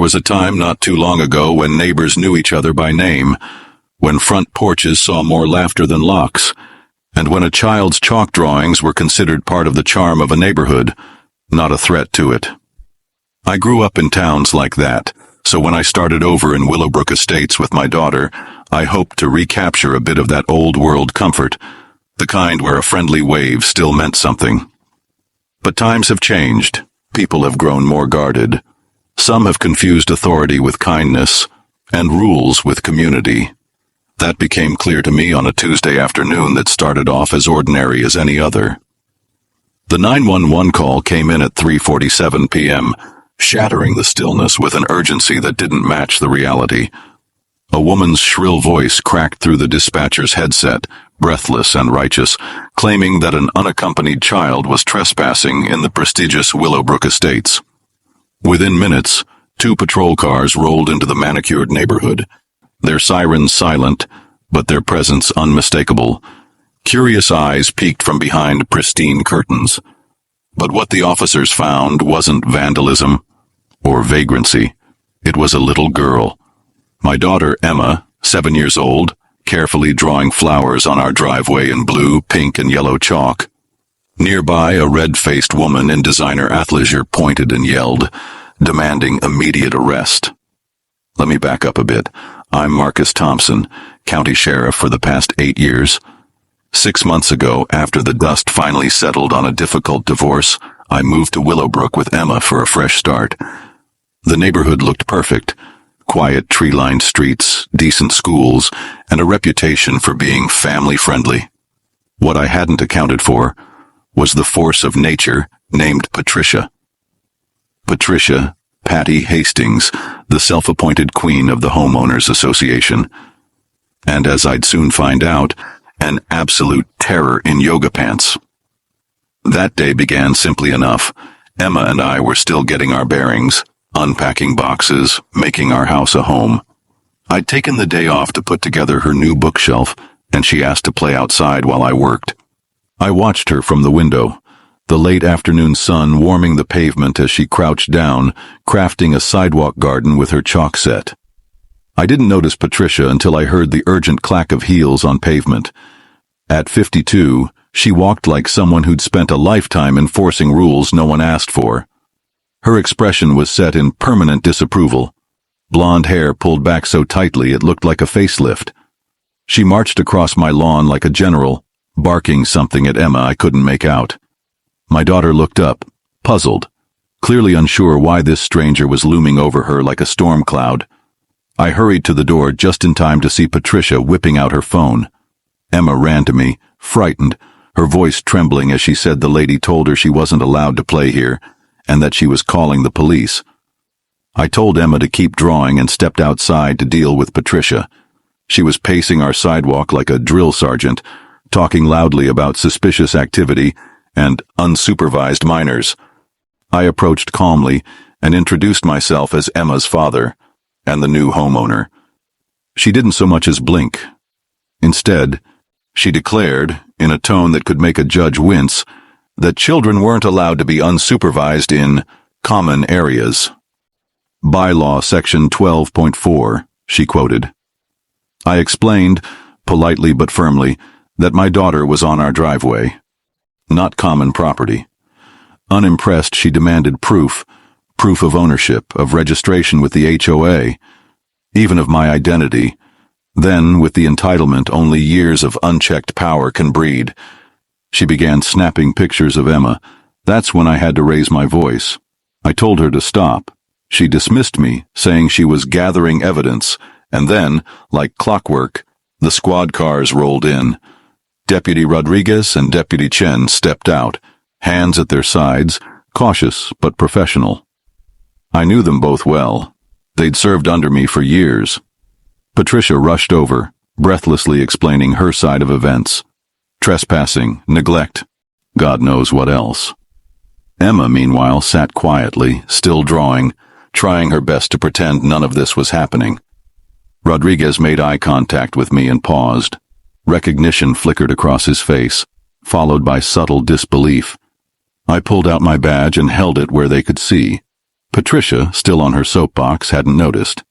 was a time not too long ago when neighbors knew each other by name, when front porches saw more laughter than locks, and when a child's chalk drawings were considered part of the charm of a neighborhood, not a threat to it. I grew up in towns like that, so when I started over in Willowbrook Estates with my daughter, I hoped to recapture a bit of that old-world comfort, the kind where a friendly wave still meant something. But times have changed. People have grown more guarded. Some have confused authority with kindness, and rules with community. That became clear to me on a Tuesday afternoon that started off as ordinary as any other. The 911 call came in at 3:47 p.m., shattering the stillness with an urgency that didn't match the reality. A woman's shrill voice cracked through the dispatcher's headset, breathless and righteous, claiming that an unaccompanied child was trespassing in the prestigious Willowbrook Estates. Within minutes, 2 patrol cars rolled into the manicured neighborhood, their sirens silent, but their presence unmistakable. Curious eyes peeked from behind pristine curtains. But what the officers found wasn't vandalism or vagrancy. It was a little girl. My daughter, Emma, 7 years old, carefully drawing flowers on our driveway in blue, pink, and yellow chalk. Nearby, a red-faced woman in designer athleisure pointed and yelled, demanding immediate arrest. Let me back up a bit. I'm Marcus Thompson, county sheriff for the past 8 years. 6 months ago, after the dust finally settled on a difficult divorce, I moved to Willowbrook with Emma for a fresh start. The neighborhood looked perfect. Quiet, tree-lined streets, decent schools, and a reputation for being family-friendly. What I hadn't accounted for was the force of nature named Patricia. Patricia, Patty Hastings, the self-appointed queen of the Homeowners Association. And as I'd soon find out, an absolute terror in yoga pants. That day began simply enough. Emma and I were still getting our bearings, unpacking boxes, making our house a home. I'd taken the day off to put together her new bookshelf, and she asked to play outside while I worked. I watched her from the window, the late afternoon sun warming the pavement as she crouched down, crafting a sidewalk garden with her chalk set. I didn't notice Patricia until I heard the urgent clack of heels on pavement. At 52, she walked like someone who'd spent a lifetime enforcing rules no one asked for. Her expression was set in permanent disapproval. Blonde hair pulled back so tightly it looked like a facelift. She marched across my lawn like a general, barking something at Emma I couldn't make out. My daughter looked up, puzzled, clearly unsure why this stranger was looming over her like a storm cloud. I hurried to the door just in time to see Patricia whipping out her phone. Emma ran to me, frightened, her voice trembling as she said the lady told her she wasn't allowed to play here, and that she was calling the police. I told Emma to keep drawing and stepped outside to deal with Patricia. She was pacing our sidewalk like a drill sergeant, talking loudly about suspicious activity and unsupervised minors. I approached calmly and introduced myself as Emma's father and the new homeowner. She didn't so much as blink. Instead, she declared, in a tone that could make a judge wince, that children weren't allowed to be unsupervised in common areas. Bylaw Section 12.4, she quoted. I explained, politely but firmly, that my daughter was on our driveway, not common property. Unimpressed, she demanded proof of ownership, of registration with the HOA, even of my identity. Then, with the entitlement only years of unchecked power can breed, she began snapping pictures of Emma. That's when I had to raise my voice. I told her to stop. She dismissed me, saying she was gathering evidence, and then, like clockwork, the squad cars rolled in. Deputy Rodriguez and Deputy Chen stepped out, hands at their sides, cautious but professional. I knew them both well. They'd served under me for years. Patricia rushed over, breathlessly explaining her side of events. Trespassing, neglect, God knows what else. Emma, meanwhile, sat quietly, still drawing, trying her best to pretend none of this was happening. Rodriguez made eye contact with me and paused. Recognition flickered across his face, followed by subtle disbelief. I pulled out my badge and held it where they could see. Patricia, still on her soapbox, hadn't noticed.